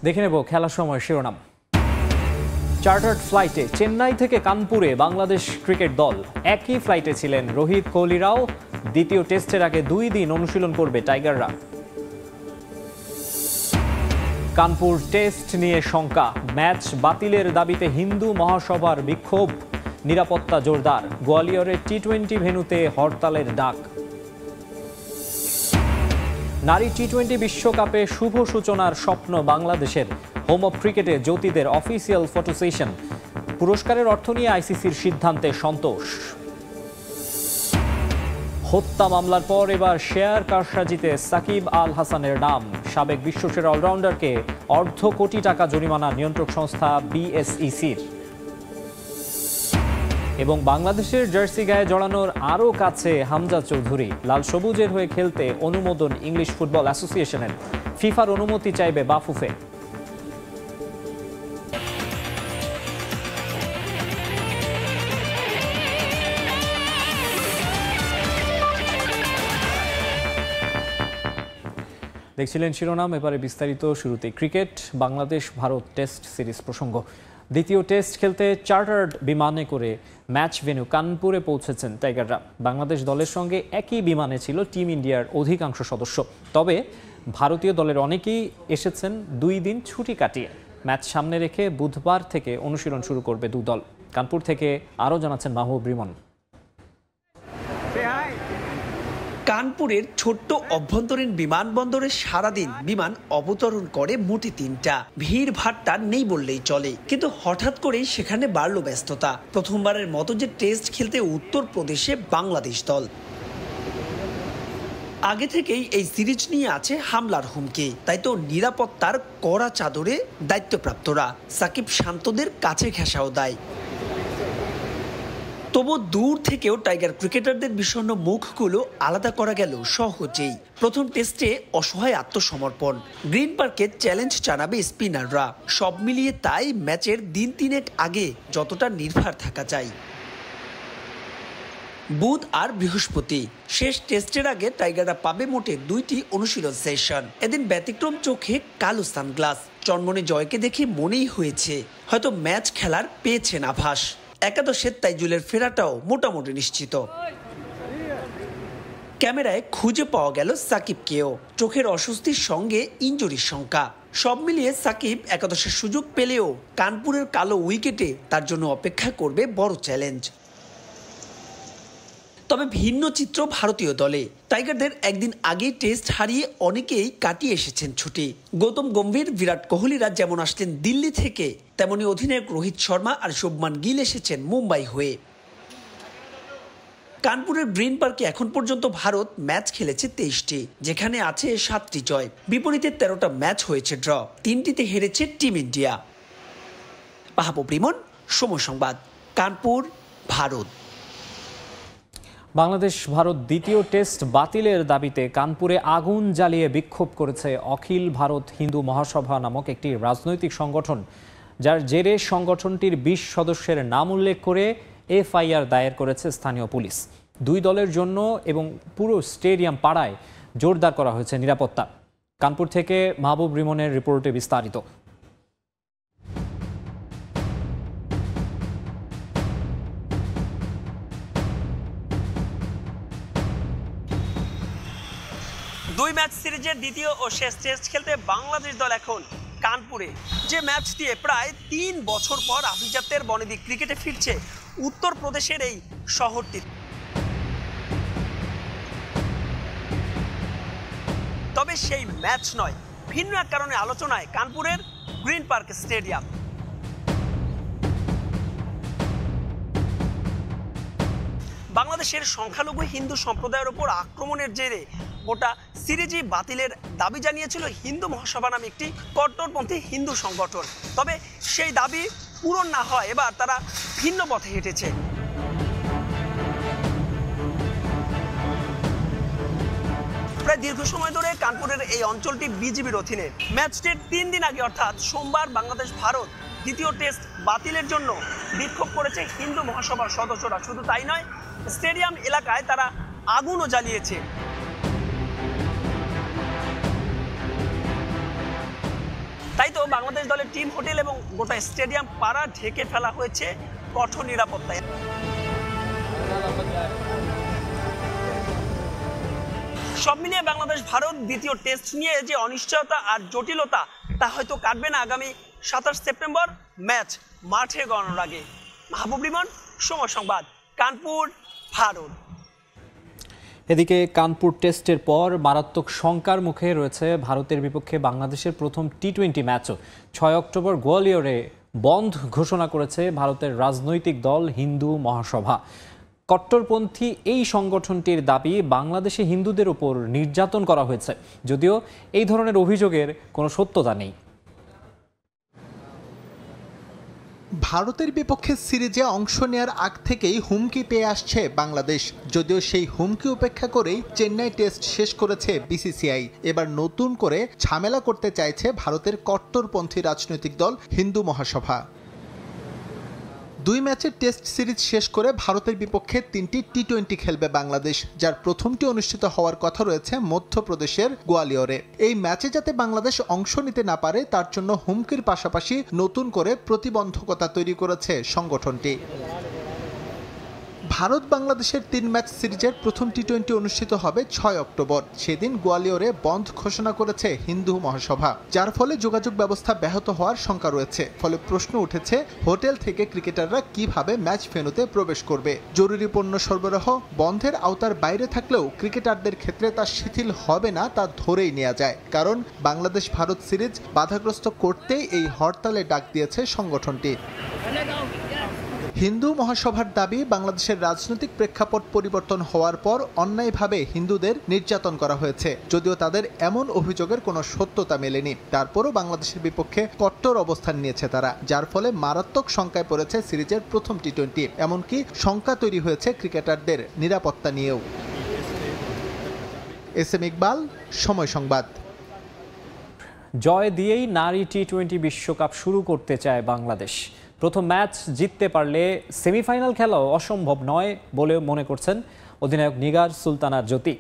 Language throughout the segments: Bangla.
দেখে নেব খেলার সময় শিরোনাম। চার্টার্ড ফ্লাইটে চেন্নাই থেকে কানপুরে বাংলাদেশ ক্রিকেট দল। একই ফ্লাইটে ছিলেন রোহিত কোহলিরাও। দ্বিতীয় টেস্টের আগে 2 দিন অনুশীলন করবে টাইগাররা। কানপুর টেস্ট নিয়ে শঙ্কা, ম্যাচ বাতিলের দাবিতে হিন্দু মহাসভার বিক্ষোভ। নিরাপত্তা জোরদার, গোয়ালিয়রের টি-20 ভেন্যুতে হরতালের ডাক। নারী টি-20 বিশ্বকাপে শুভ সূচনার স্বপ্ন বাংলাদেশের। হোম অফ ক্রিকেটে জ্যোতিদের অফিসিয়াল ফটো সেশন। পুরস্কারের অর্থ নিয়ে আইসিসির সিদ্ধান্তে সন্তোষ। হত্যা মামলার পর এবার শেয়ার কারসাজিতে সাকিব আল হাসানের নাম। সাবেক বিশ্বসেরা অলরাউন্ডারকে $1.5 কোটি জরিমানা নিয়ন্ত্রক সংস্থা বিএসইসির। এবং বাংলাদেশের জার্সি গায়ে জড়ানোর আরও কাছে হামজা চৌধুরী। লাল সবুজের হয়ে খেলতে অনুমোদন ইংলিশ ফুটবল অ্যাসোসিয়েশনের। ফিফার অনুমতি চাইবে বাফুফে। দেখছিলেন শিরোনাম, এবারে বিস্তারিত। শুরুতে cricket. Bangladesh Bharat test series প্রসঙ্গ। দ্বিতীয় টেস্ট খেলতে চার্টার্ড বিমানে করে ম্যাচ ভেন্যু কানপুরে পৌঁছেছেন টাইগাররা। বাংলাদেশ দলের সঙ্গে একই বিমানে ছিল টিম ইন্ডিয়ার অধিকাংশ সদস্য। তবে ভারতীয় দলের অনেকেই এসেছেন 2 দিন ছুটি কাটিয়ে। ম্যাচ সামনে রেখে বুধবার থেকে অনুশীলন শুরু করবে 2 দল। কানপুর থেকে আরও জানাচ্ছেন মাহবুব রিমন। কানপুরের ছোট্ট অভ্যন্তরীণ বিমানবন্দরে সারাদিন বিমান অবতরণ করে মোটে 3টা। ভিড় ভাট্টা নেই বললেই চলে, কিন্তু হঠাৎ করেই সেখানে বাড়ল ব্যস্ততা। প্রথমবারের মতো যে টেস্ট খেলতে উত্তরপ্রদেশে বাংলাদেশ দল। আগে থেকেই এই সিরিজ নিয়ে আছে হামলার হুমকি, তাই তো নিরাপত্তার কড়া চাদরে দায়িত্বপ্রাপ্তরা। সাকিব শান্তদের কাছে ঘেঁষাও দেয়। তবু দূর থেকেও টাইগার ক্রিকেটারদের বিষণ্ণ মুখগুলো আলাদা করা গেল সহজেই। প্রথম টেস্টে অসহায় আত্মসমর্পণ, গ্রিন পার্কে চ্যালেঞ্জ জানাবে স্পিনাররা। সব মিলিয়ে তাই ম্যাচের দিন 3 আগে যতটা নির্ভর থাকা যায়। বুধ আর বৃহস্পতি শেষ টেস্টের আগে টাইগাররা পাবে মোটে 2টি অনুশীলন সেশন। এদিন ব্যতিক্রম চোখে কালো সানগ্লাস। চনমনে জয়কে দেখে মনেই হয়েছে হয়তো ম্যাচ খেলার পেয়েছেন আভাস। একাদশের তাইজুলের ফেরাটাও মোটামুটি নিশ্চিত। ক্যামেরায় খুঁজে পাওয়া গেল সাকিবকেও। চোখের অস্বস্তির সঙ্গে ইনজুরির শঙ্কা। সব মিলিয়ে সাকিব একাদশের সুযোগ পেলেও কানপুরের কালো উইকেটে তার জন্য অপেক্ষা করবে বড় চ্যালেঞ্জ। তবে ভিন্ন চিত্র ভারতীয় দলে। টাইগারদের একদিন আগে টেস্ট হারিয়ে অনেকেই কাটিয়ে এসেছেন ছুটি। গৌতম গম্ভীর, বিরাট কোহলিরা যেমন আসলেন দিল্লি থেকে, তেমনি অধিনায়ক রোহিত শর্মা আর শুভমান গিল এসেছেন মুম্বাই হয়ে। কানপুরের গ্রিন পার্কে এখন পর্যন্ত ভারত ম্যাচ খেলেছে 23টি, যেখানে আছে 7টি জয়। বিপরীতে 13টা ম্যাচ হয়েছে ড্র, 3টিতে হেরেছে টিম ইন্ডিয়া। মাহবুব রিমন, সময় সংবাদ, কানপুর, ভারত। বাংলাদেশ ভারত দ্বিতীয় টেস্ট বাতিলের দাবিতে কানপুরে আগুন জ্বালিয়ে বিক্ষোভ করেছে অখিল ভারত হিন্দু মহাসভা নামক একটি রাজনৈতিক সংগঠন, যার জেরে সংগঠনটির 20 সদস্যের নাম উল্লেখ করে এফআইআর দায়ের করেছে স্থানীয় পুলিশ। 2 দলের জন্য এবং পুরো স্টেডিয়াম পাড়ায় জোরদার করা হয়েছে নিরাপত্তা। কানপুর থেকে মাহবুব রিমনের রিপোর্টে বিস্তারিত। দুই ম্যাচ সিরিজের দ্বিতীয় ও শেষ টেস্ট খেলতে বাংলাদেশ দল এখন কানপুরে। যে ম্যাচ দিয়ে প্রায় 3 বছর পর আভিজাত্যের বনেদি ক্রিকেটে ফিরছে উত্তরপ্রদেশের এই শহরটি। তবে সেই ম্যাচ নয়, ভিন্ন এক কারণে আলোচনায় কানপুরের গ্রিন পার্ক স্টেডিয়াম। বাংলাদেশের সংখ্যালঘু হিন্দু সম্প্রদায়ের উপর আক্রমণের জেরে গোটা সিরিজই বাতিলের দাবি জানিয়েছিল হিন্দু মহাসভা নামে একটি কট্টরপন্থী হিন্দু সংগঠন। তবে সেই দাবি পূরণ না হয় এবার তারা ভিন্ন পথে হেঁটেছে। প্রায় দীর্ঘ সময় ধরে কানপুরের এই অঞ্চলটি বিজিবির অধীনে। ম্যাচটির 3 দিন আগে অর্থাৎ সোমবার বাংলাদেশ ভারত দ্বিতীয় টেস্ট বাতিলের জন্য বিক্ষোভ করেছে হিন্দু মহাসভার সদস্যরা। শুধু তাই নয়, স্টেডিয়াম এলাকায় তারা আগুনও জ্বালিয়েছে। তাই তো বাংলাদেশ দলের টিম হোটেল এবং গোটা স্টেডিয়াম পাড়া ঢেকে ফেলা হয়েছে কঠোর নিরাপত্তায়। সব মিলিয়ে বাংলাদেশ ভারত দ্বিতীয় টেস্ট নিয়ে যে অনিশ্চয়তা আর জটিলতা তা হয়তো কাটবে না আগামী 27 সেপ্টেম্বর ম্যাচ মাঠে গড়ানোর আগে। মাহবুব রিমন, সময় সংবাদ, কানপুর, ভারত। এদিকে কানপুর টেস্টের পর মারাত্মক শঙ্কার মুখে রয়েছে ভারতের বিপক্ষে বাংলাদেশের প্রথম টি-20 ম্যাচও। 6 অক্টোবর গোয়ালিয়রে বন্ধ ঘোষণা করেছে ভারতের রাজনৈতিক দল হিন্দু মহাসভা। কট্টরপন্থী এই সংগঠনটির দাবি বাংলাদেশে হিন্দুদের উপর নির্যাতন করা হয়েছে, যদিও এই ধরনের অভিযোগের কোনো সত্যতা নেই। ভারতের বিপক্ষে সিরিজে অংশ নেয়ার আগ থেকেই হুমকি পেয়ে আসছে বাংলাদেশ, যদিও সেই হুমকি উপেক্ষা করেই চেন্নাই টেস্ট শেষ করেছে বিসিসিআই। এবার নতুন করে ঝামেলা করতে চাইছে ভারতের কট্টরপন্থী রাজনৈতিক দল হিন্দু মহাসভা। 2 ম্যাচের টেস্ট সিরিজ শেষ করে ভারতের বিপক্ষে 3টি টি-20 খেলবে বাংলাদেশ, যার প্রথমটি অনুষ্ঠিত হওয়ার কথা রয়েছে মধ্যপ্রদেশের গোয়ালিয়রে। এই ম্যাচে যাতে বাংলাদেশ অংশ নিতে না পারে তার জন্য হুমকির পাশাপাশি নতুন করে প্রতিবন্ধকতা তৈরি করেছে সংগঠনটি। ভারত বাংলাদেশের 3 ম্যাচ সিরিজের প্রথম টি-20 অনুষ্ঠিত হবে 6 অক্টোবর। সেদিন গোয়ালিয়রে বন্ধ ঘোষণা করেছে হিন্দু মহাসভা, যার ফলে যোগাযোগ ব্যবস্থা ব্যাহত হওয়ার শঙ্কা রয়েছে। ফলে প্রশ্ন উঠেছে হোটেল থেকে ক্রিকেটাররা কিভাবে ম্যাচ ভেন্যুতে প্রবেশ করবে। জরুরি পণ্য সরবরাহ বন্ধের আওতার বাইরে থাকলেও ক্রিকেটারদের ক্ষেত্রে তা শিথিল হবে না তা ধরেই নেওয়া যায়, কারণ বাংলাদেশ ভারত সিরিজ বাধাগ্রস্ত করতেই এই হরতালে ডাক দিয়েছে সংগঠনটি। হিন্দু মহাসভার দাবি, বাংলাদেশের রাজনৈতিক প্রেক্ষাপট পরিবর্তন হওয়ার পর অন্যায়ভাবে হিন্দুদের নির্যাতন করা হয়েছে, যদিও তাদের এমন অভিযোগের কোনো সত্যতা মেলেনি। তারপরও বাংলাদেশের বিপক্ষে কট্টর অবস্থান নিয়েছে তারা, যার ফলে মারাত্মক শঙ্কায় পড়েছে সিরিজের প্রথম টি-20। এমনকি শঙ্কা তৈরি হয়েছে ক্রিকেটারদের নিরাপত্তা নিয়েও। এস.এম. ইকবাল, সময় সংবাদ। জয় দিয়েই নারী টি-20 বিশ্বকাপ শুরু করতে চায় বাংলাদেশ। প্রথম ম্যাচ জিততে পারলে সেমিফাইনাল খেলাও অসম্ভব নয় বলে মনে করছেন অধিনায়ক নিগার সুলতানা জ্যোতি।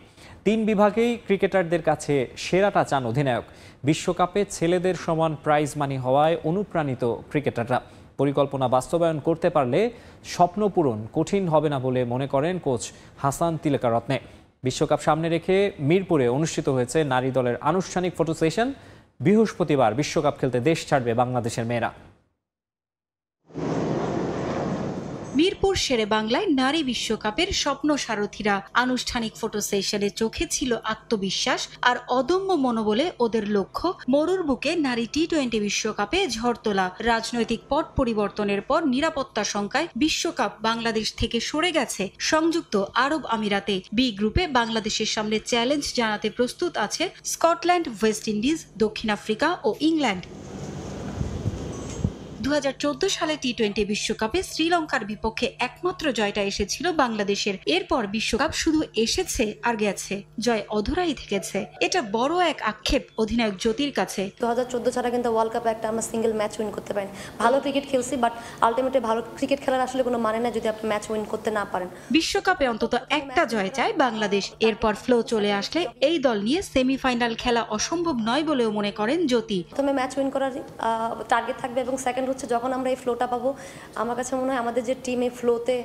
3 বিভাগেই ক্রিকেটারদের কাছে সেরাটা চান অধিনায়ক। বিশ্বকাপে ছেলেদের সমান প্রাইজ মানি হওয়ায় অনুপ্রাণিত ক্রিকেটাররা। পরিকল্পনা বাস্তবায়ন করতে পারলে স্বপ্ন পূরণ কঠিন হবে না বলে মনে করেন কোচ হাসান তিলকারত্নে। বিশ্বকাপ সামনে রেখে মিরপুরে অনুষ্ঠিত হয়েছে নারী দলের আনুষ্ঠানিক ফটো সেশন। বৃহস্পতিবার বিশ্বকাপ খেলতে দেশ ছাড়বে বাংলাদেশের মেয়েরা। মিরপুর শেরে বাংলায় নারী বিশ্বকাপের স্বপ্ন সারথীরা আনুষ্ঠানিক ফটো সেশনে চোখে ছিল আত্মবিশ্বাস আর অদম্য মনোবলে ওদের লক্ষ্য মরুর বুকে নারী টি-20 বিশ্বকাপে ঝড় তোলা। রাজনৈতিক পট পরিবর্তনের পর নিরাপত্তা শঙ্কায় বিশ্বকাপ বাংলাদেশ থেকে সরে গেছে সংযুক্ত আরব আমিরাতে। বি গ্রুপে বাংলাদেশের সামনে চ্যালেঞ্জ জানাতে প্রস্তুত আছে স্কটল্যান্ড, ওয়েস্ট ইন্ডিজ, দক্ষিণ আফ্রিকা ও ইংল্যান্ড। 2014 সালে টি-20 বিশ্বকাপে শ্রীলঙ্কার বিপক্ষে একমাত্র জয়টা এসেছিল বাংলাদেশের। এরপর বিশ্বকাপ শুধু এসেছে আর গেছে, জয় অধরাই থেকেছে। এটা বড় এক আক্ষেপ অধিনায়ক জ্যোতির কাছে। 2014 ছাড়া কিন্তু ওয়ার্ল্ড কাপে একটা আমরা সিঙ্গেল ম্যাচ উইন করতে পারিনি। ভালো ক্রিকেট খেলছি, বাট আলটিমেটলি ভালো ক্রিকেট খেলার আসলে কোনো মানে না যদি আপনি ম্যাচ উইন করতে না পারেন। বিশ্বকাপে অন্তত একটা জয় চায় বাংলাদেশ। এরপর ফ্লো চলে আসলে এই দল নিয়ে সেমিফাইনাল খেলা অসম্ভব নয় বলেও মনে করেন জ্যোতি। প্রথমে ম্যাচ উইন করার টার্গেট থাকবে এবং সেকেন্ড হচ্ছে যখন আমরা এই ফ্লোটা পাবো, আমার কাছে মনে হয় আমাদের যে টিম এই ফ্লোতে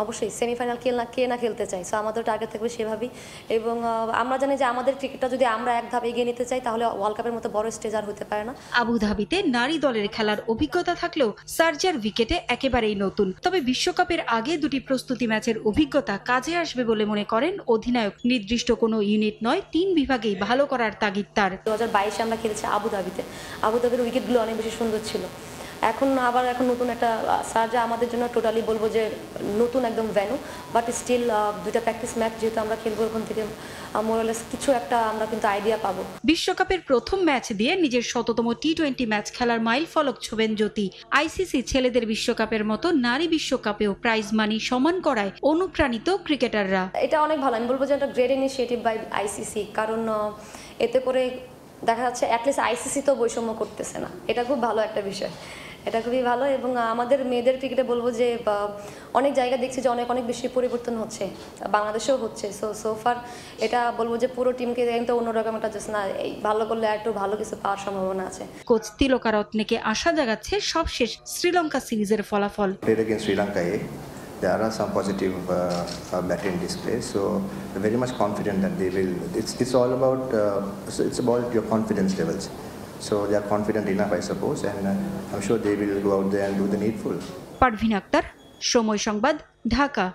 অবশ্যই সেমিফাইনাল কে না খেলতে চাই। সো আমাদের টার্গেট থাকবে সেভাবেই। এবং আমরা জানি যে আমাদের ক্রিকেটটা যদি আমরা এক ধাপ এগিয়ে নিতে চাই তাহলে ওয়ার্ল্ড কাপের মতো বড় স্টেজ আর হতে পারে না। আবুধাবিতে নারী দলের খেলার অভিজ্ঞতা থাকলেও সার্জার উইকেটে একেবারেই নতুন। তবে বিশ্বকাপের আগে 2টি প্রস্তুতি ম্যাচের অভিজ্ঞতা কাজে আসবে বলে মনে করেন অধিনায়ক। নির্দিষ্ট কোনো ইউনিট নয়, 3 বিভাগেই ভালো করার তাগিদ তার। 2022-এ আমরা খেলেছি আবুধাবিতে। আবুধাবির উইকেটগুলো অনেক বেশি সুন্দর ছিল। এখন নতুন একটা সার্জা আমাদের জন্য টোটালি বলবো যে নতুন একদম ভেন্যু, বাট স্টিল 2টা প্র্যাকটিস ম্যাচ যেহেতু আমরা খেলবো, ওখান থেকে মোরালেস কিছু একটা আমরা কিন্তু আইডিয়া পাবো। বিশ্বকাপের প্রথম ম্যাচ দিয়ে নিজের 100তম টি-20 ম্যাচ খেলার মাইল ফলক ছোবেন জ্যোতি। আইসিসি ছেলেদের বিশ্বকাপের মতো নারী বিশ্বকাপেও প্রাইজ মানি সমান করায় অনুপ্রাণিত ক্রিকেটাররা। এটা অনেক ভালো, আমি বলবো যে একটা গ্রেট ইনিশিয়েটিভ বাই আইসিসি, কারণ এতে করে দেখা যাচ্ছে অ্যাটলিস্ট আইসিসি তো বৈষম্য করতেছে না। এটা খুব ভালো একটা বিষয়। এটা খুবই ভালো। এবং আমাদের মেয়েদের ক্রিকেটে বলবো যে অনেক জায়গা দেখছি যে অনেক বেশি পরিবর্তন হচ্ছে, বাংলাদেশেও হচ্ছে। সো ফার এটা বলবো যে পুরো টিমকে কিন্তু অন্যরকম একটা জাস্ট না, এই ভালো করলে একটু ভালো কিছু পাওয়ার সম্ভাবনা আছে। কোচ তিলকারত্নেকে আশা জাগাচ্ছে সবশেষ শ্রীলঙ্কা সিরিজের ফলাফল। Played against Sri Lanka, there are some positive battering displays, so we're very much confident that they will. It's all about it's about your confidence levels. So they are confident enough, I suppose, and I'm sure they will go out there and do the needful. Parvin Akter, সময় সংবাদ, ঢাকা।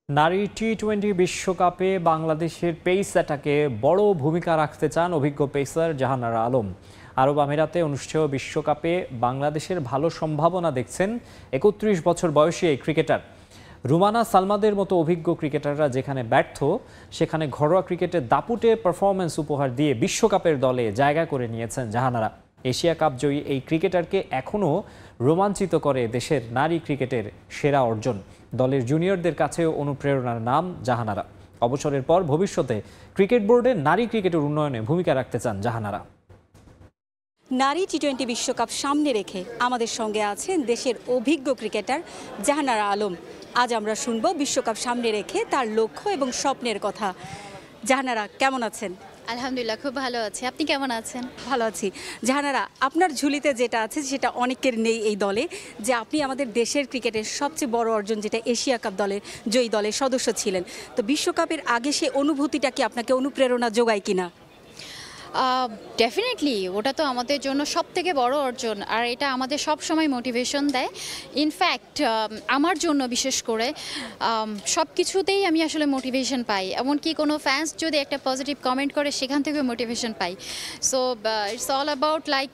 নারী টি-20 বিশ্বকাপে বাংলাদেশের পেস অ্যাটাকে বড় ভূমিকা রাখতে চান অভিজ্ঞ পেসার জাহানারা আলম। আরব আমিরাতে অনুষ্ঠেয় বিশ্বকাপে বাংলাদেশের ভালো সম্ভাবনা দেখছেন ৩১ বছর বয়সী এই ক্রিকেটার। রুমানা সালমাদের মতো অভিজ্ঞ ক্রিকেটাররা যেখানে ব্যর্থ, সেখানে ঘরোয়া ক্রিকেটে দাপুটে পারফরম্যান্স উপহার দিয়ে বিশ্বকাপের দলে জায়গা করে নিয়েছেন জাহানারা। এশিয়া কাপ জয়ী এই ক্রিকেটারকে এখনও রোমাঞ্চিত করে দেশের নারী ক্রিকেটের সেরা অর্জন। দলের জুনিয়রদের কাছেও অনুপ্রেরণার নাম জাহানারা। অবসরের পর ভবিষ্যতে ক্রিকেট বোর্ডে নারী ক্রিকেটের উন্নয়নে ভূমিকা রাখতে চান জাহানারা। নারী টি-20 বিশ্বকাপ সামনে রেখে আমাদের সঙ্গে আছেন দেশের অভিজ্ঞ ক্রিকেটার জাহানারা আলম। আজ আমরা শুনব বিশ্বকাপ সামনে রেখে তার লক্ষ্য এবং স্বপ্নের কথা। জাহানারা, কেমন আছেন? আলহামদুলিল্লাহ, খুব ভালো আছি। আপনি কেমন আছেন? ভালো আছি। জাহানারা, আপনার ঝুলিতে যেটা আছে সেটা অনেকের নেই এই দলে, যে আপনি আমাদের দেশের ক্রিকেটের সবচেয়ে বড় অর্জন যেটা এশিয়া কাপ দলের জয়ী দলের সদস্য ছিলেন। তো বিশ্বকাপের আগে সে অনুভূতিটা কি আপনাকে অনুপ্রেরণা যোগায় কিনা? ডেফিনেটলি, ওটা তো আমাদের জন্য সবথেকে বড় অর্জন, আর এটা আমাদের সব সময় মোটিভেশন দেয়। ইনফ্যাক্ট আমার জন্য বিশেষ করে সব কিছুতেই আমি আসলে মোটিভেশন পাই। এমনকি কোনো ফ্যান্স যদি একটা পজিটিভ কমেন্ট করে সেখান থেকেও motivation pi. So it's all about like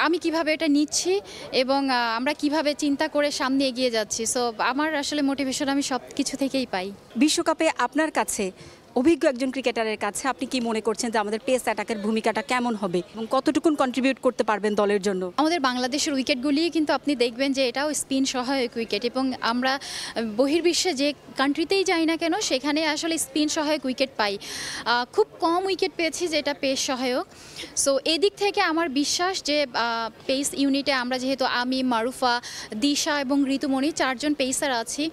আমি কিভাবে এটা নিচ্ছি এবং আমরা কিভাবে চিন্তা করে সামনে এগিয়ে যাচ্ছি। সো আমার আসলে মোটিভেশন আমি সব কিছু থেকেই পাই। বিশ্বকাপে আপনার কাছে অভিজ্ঞ একজন ক্রিকেটারের কাছে আপনি কি মনে করছেন যে আমাদের পেস অ্যাটাকের ভূমিকাটা কেমন হবে এবং কতটুকুন কন্ট্রিবিউট করতে পারবেন দলের জন্য? আমাদের বাংলাদেশের উইকেটগুলি কিন্তু আপনি দেখবেন যে এটাও স্পিন সহায়ক উইকেট, এবং আমরা বহির্বিশ্বে যে কান্ট্রিতেই যাই না কেন সেখানে আসলে স্পিন সহায়ক উইকেট পাই। খুব কম উইকেট পেয়েছি যেটা পেস সহায়ক। সো এদিক থেকে আমার বিশ্বাস যে পেস ইউনিটে আমরা যেহেতু আমি, মারুফা, দিশা এবং ঋতুমণি 4 জন পেসার আছি,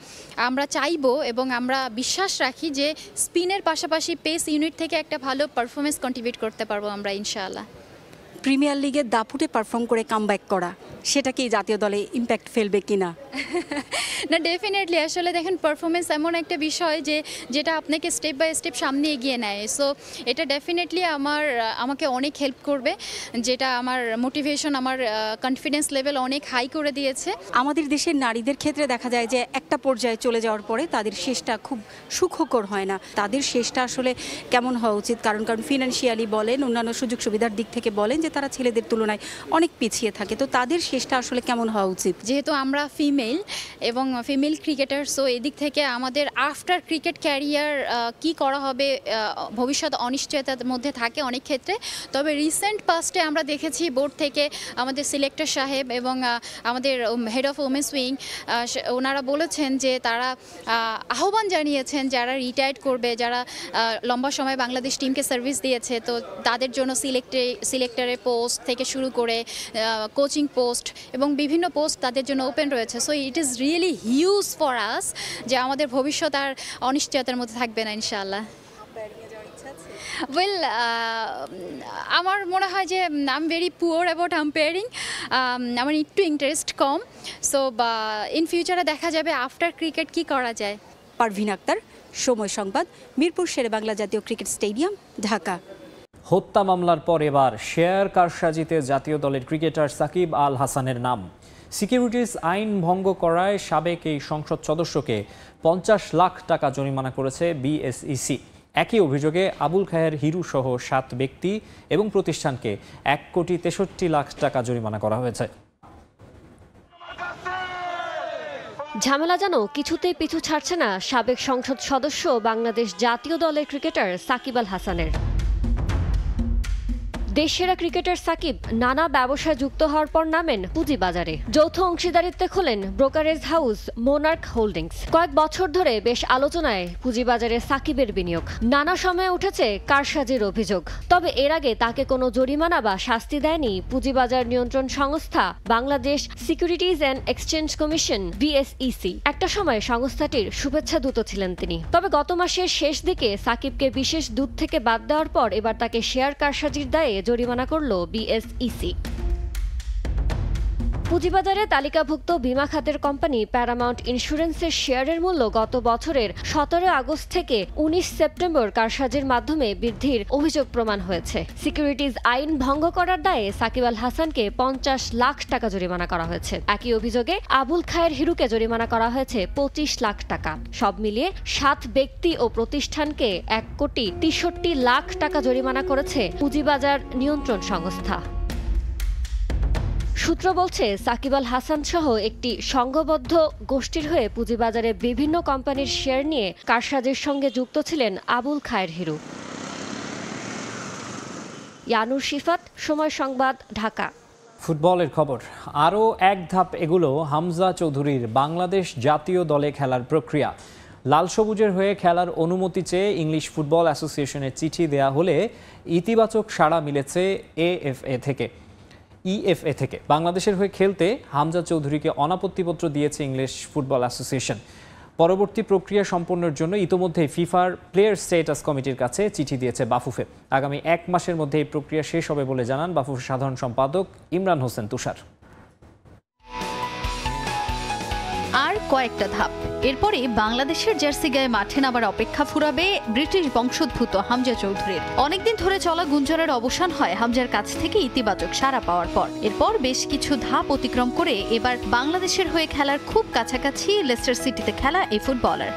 আমরা চাইবো এবং আমরা বিশ্বাস রাখি যে স্পিনের পাশাপাশি পেস ইউনিট থেকে একটা ভালো পারফরমেন্স কন্ট্রিবিউট করতে পারবো আমরা ইনশাআল্লাহ। প্রিমিয়ার লিগে দাপুটে পারফর্ম করে কামব্যাক করা, সেটা কি জাতীয় দলে ইম্প্যাক্ট ফেলবে কিনা? না, ডেফিনেটলি। আসলে দেখেন, পারফরমেন্স এমন একটা বিষয় যেটা আপনাকে স্টেপ বাই স্টেপ সামনে এগিয়ে নেয়। সো এটা ডেফিনেটলি আমাকে অনেক হেল্প করবে, যেটা আমার মোটিভেশন, আমার কনফিডেন্স লেভেল অনেক হাই করে দিয়েছে। আমাদের দেশের নারীদের ক্ষেত্রে দেখা যায় যে একটা পর্যায়ে চলে যাওয়ার পরে তাদের শেষটা খুব সুখকর হয় না। তাদের শেষটা আসলে কেমন হওয়া উচিত? কারণ ফিনান্সিয়ালি বলেন, অন্যান্য সুযোগ সুবিধার দিক থেকে বলেন যে তারা ছেলেদের তুলনায় অনেক পিছিয়ে থাকে। তো তাদের শেষটা আসলে কেমন হওয়া উচিত? যেহেতু আমরা ফিমেল এবং ফিমেল ক্রিকেটার, সো এদিক থেকে আমাদের আফটার ক্রিকেট ক্যারিয়ার কি করা হবে ভবিষ্যৎ অনিশ্চয়তার মধ্যে থাকে অনেক ক্ষেত্রে। তবে রিসেন্ট পাস্টে আমরা দেখেছি বোর্ড থেকে আমাদের সিলেক্টর সাহেব এবং আমাদের হেড অফ ওমেন্স উইং ওনারা বলেছেন যে তারা আহ্বান জানিয়েছেন যারা রিটায়ার্ড করবে, যারা লম্বা সময় বাংলাদেশ টিমকে সার্ভিস দিয়েছে, তো তাদের জন্য সিলেক্টরের পোস্ট থেকে শুরু করে কোচিং পোস্ট এবং বিভিন্ন পোস্ট তাদের জন্য ওপেন রয়েছে। So it is really huge for us যে আমাদের ভবিষ্যৎ আর অনিশ্চয়তার মধ্যে থাকবে না ইনশাআল্লাহ। ওয়েল, আমার মনে হয় যে I am very poor about umpiring, আমার একটু ইন্টারেস্ট কম। সো ইন ফিউচারে দেখা যাবে আফটার ক্রিকেট কি করা যায়। পারভিন আক্তার, সময় সংবাদ, মিরপুর শেরেবাংলা জাতীয় ক্রিকেট স্টেডিয়াম, ঢাকা। হত্যা মামলার পর এবার শেয়ার কারসাজিতে জাতীয় দলের ক্রিকেটার সাকিব আল হাসানের নাম। সিকিউরিটিজ আইন ভঙ্গ করায় সাবেক এই সংসদ সদস্যকে 50 লাখ টাকা জরিমানা করেছে বিএসইসি। একই অভিযোগে আবুল খায়ের হিরু সহ 7 ব্যক্তি এবং প্রতিষ্ঠানকে 1,63,00,000 টাকা জরিমানা করা হয়েছে। ঝামেলা যেন কিছুতেই পিছু ছাড়ছে না সাবেক সংসদ সদস্য বাংলাদেশ জাতীয় দলের ক্রিকেটার সাকিব আল হাসানের। দেশসেরা ক্রিকেটার সাকিব নানা ব্যবসায় যুক্ত হওয়ার পর নামেন পুঁজিবাজারে। যৌথ অংশীদারিত্বে খোলেন ব্রোকারেজ হাউস মোনার্ক হোল্ডিংস। কয়েক বছর ধরে বেশ আলোচনায় পুঁজিবাজারে সাকিবের বিনিয়োগ। নানা সময়ে উঠেছে কারসাজির অভিযোগ, তবে এর আগে তাকে কোনো জরিমানা বা শাস্তি দেয়নি পুঁজিবাজার নিয়ন্ত্রণ সংস্থা Bangladesh securities and exchange commission BSEC। একটা সময় সংস্থাটির শুভেচ্ছা দূত ছিলেন তিনি। তবে গত মাসের শেষ দিকে সাকিবকে বিশেষ দূত থেকে বাদ দেওয়ার পর এবার তাকে শেয়ার কারসাজির দায়ে জরিমানা করল BSEC। পুঁজিবাজারে তালিকাভুক্ত বিমা খাতের কোম্পানি প্যারামাউন্ট ইন্স্যুরেন্সের শেয়ারের মূল্য গত বছরের 17 আগস্ট থেকে 19 সেপ্টেম্বর কারসাজির মাধ্যমে বৃদ্ধির অভিযোগ প্রমাণ হয়েছে। সিকিউরিটিজ আইন ভঙ্গ করার দায়ে সাকিব আল হাসানকে 50 লাখ টাকা জরিমানা করা হয়েছে। একই অভিযোগে আবুল খায়ের হিরুকে জরিমানা করা হয়েছে 25 লাখ টাকা। সব মিলিয়ে 7 ব্যক্তি ও প্রতিষ্ঠানকে 1,63 লাখ টাকা জরিমানা করেছে পুঁজিবাজার নিয়ন্ত্রণ সংস্থা। সূত্র বলছে সাকিব আল হাসান সহ একটি সংঘবদ্ধ গোষ্ঠীর হয়ে পুঁজিবাজারে বিভিন্ন কোম্পানির শেয়ার নিয়ে কারসাজির সঙ্গে যুক্ত ছিলেন আবুল খায়ের হিরু। ইয়ানুর শিফাত, সময় সংবাদ, ঢাকা। ফুটবলের খবর আরও এক ধাপ এগুলো হামজা চৌধুরীর বাংলাদেশ জাতীয় দলে খেলার প্রক্রিয়া। লাল সবুজের হয়ে খেলার অনুমতি চেয়ে ইংলিশ ফুটবল অ্যাসোসিয়েশনে চিঠি দেয়া হলে ইতিবাচক সাড়া মিলেছে EFA থেকে। বাংলাদেশের হয়ে খেলতে হামজা চৌধুরীকে অনাপত্তিপত্র দিয়েছে ইংলিশ ফুটবল অ্যাসোসিয়েশন। পরবর্তী প্রক্রিয়া সম্পন্নের জন্য ইতোমধ্যেই ফিফার প্লেয়ার স্ট্যাটাস কমিটির কাছে চিঠি দিয়েছে বাফুফে। আগামী 1 মাসের মধ্যে এই প্রক্রিয়া শেষ হবে বলে জানান বাফুফের সাধারণ সম্পাদক ইমরান হোসেন তুষার। আর কয়েকটা ধাপ, এরপরে বাংলাদেশের জার্সি গায়ে মাঠে নামার অপেক্ষা ফুরাবে ব্রিটিশ বংশোদ্ভূত হামজা চৌধুরীর। অনেকদিন ধরে চলা গুঞ্জনের অবসান হয় হামজার কাছ থেকে ইতিবাচক সাড়া পাওয়ার পর। এরপর বেশ কিছু ধাপ অতিক্রম করে এবার বাংলাদেশের হয়ে খেলার খুব কাছাকাছি লেস্টার সিটিতে খেলা এই ফুটবলার।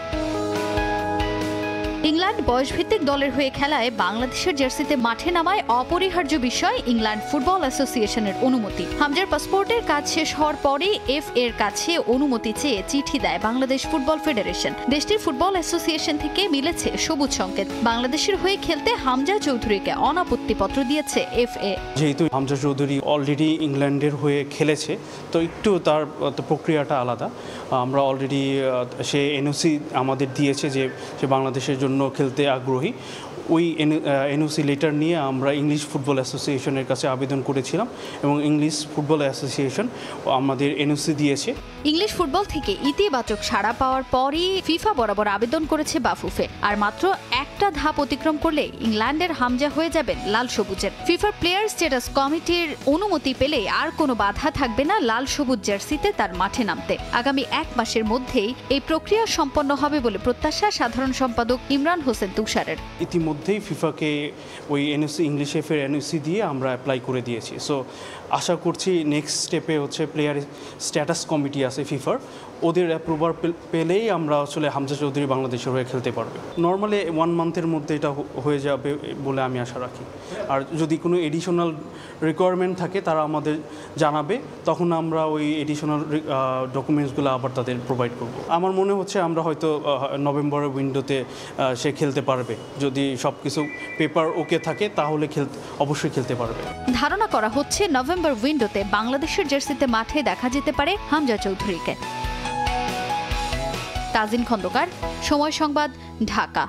ইংল্যান্ড বয়সভিত্তিক দলের হয়ে খেলায় বাংলাদেশের জার্সিতে মাঠে নামায় অপরিহার্য বিষয় ইংল্যান্ড ফুটবল অ্যাসোসিয়েশনের অনুমতি। হামজার পাসপোর্টের কাজ শেষ হওয়ার পরেই FA এর কাছে অনুমতি চেয়ে চিঠি দেয় বাংলাদেশ ফুটবল ফেডারেশন। দেশটির ফুটবল অ্যাসোসিয়েশন থেকে মিলেছে সবুজ সংকেত। বাংলাদেশের হয়ে খেলতে হামজা চৌধুরীকে অনাপত্তিপত্র দিয়েছে FA। যেহেতু হামজা চৌধুরী অলরেডি ইংল্যান্ডের হয়ে খেলেছে, তো একটু তার প্রক্রিয়াটা আলাদা। আমরা অলরেডি সে NOC আমাদের দিয়েছে যে সে বাংলাদেশের জন্য খেলতে আগ্রহী। ওই NOC লেটার নিয়ে আমরা ইংলিশ ফুটবল অ্যাসোসিয়েশনের কাছে আবেদন করেছিলাম এবং ইংলিশ ফুটবল অ্যাসোসিয়েশন আমাদের NOC দিয়েছে। ইংলিশ ফুটবল থেকে ইতিবাচক সাড়া পাওয়ার পরই ফিফা বরাবর আবেদন করেছে বাফুফে। আর মাত্র একটা ধাপ অতিক্রম করলে ইংল্যান্ডের হামজা হয়ে যাবেন লাল সবুজের। ফিফার প্লেয়ার স্ট্যাটাস কমিটির অনুমতি পেলে আর কোনো বাধা থাকবে না লাল সবুজ জার্সিতে তার মাঠে নামতে। আগামী 1 মাসের মধ্যেই এই প্রক্রিয়া সম্পন্ন হবে বলে প্রত্যাশা সাধারণ সম্পাদক ইমরান হোসেন তুষারের। ইতিমধ্যেই ফিফাকে ওই NOC ইংলিশ FA NOC দিয়ে আমরা অ্যাপ্লাই করে দিয়েছি। সো আশা করছি নেক্সট স্টেপে হচ্ছে প্লেয়ার স্ট্যাটাস কমিটি আছে ফিফার, ওদের অ্যাপ্রুভাল পেলেই আমরা আসলে হামজা চৌধুরী বাংলাদেশের হয়ে খেলতে পারবে। নর্মালি 1 মান্থের মধ্যে এটা হয়ে যাবে বলে আমি আশা রাখি। আর যদি কোনো এডিশনাল রিকোয়ারমেন্ট থাকে তারা আমাদের জানাবে, তখন আমরা ওই এডিশনাল ডকুমেন্টসগুলো আবার তাদের প্রোভাইড করব। আমার মনে হচ্ছে আমরা হয়তো নভেম্বরের উইন্ডোতে সে খেলতে পারবে। যদি সব কিছু পেপার ওকে থাকে তাহলে অবশ্যই খেলতে পারবে। ধারণা করা হচ্ছে নভেম্বর উইন্ডোতে বাংলাদেশের জার্সিতে মাঠে দেখা যেতে পারে হামজা চৌধুরীকে। তাজিন খন্দকার, সময় সংবাদ, ঢাকা।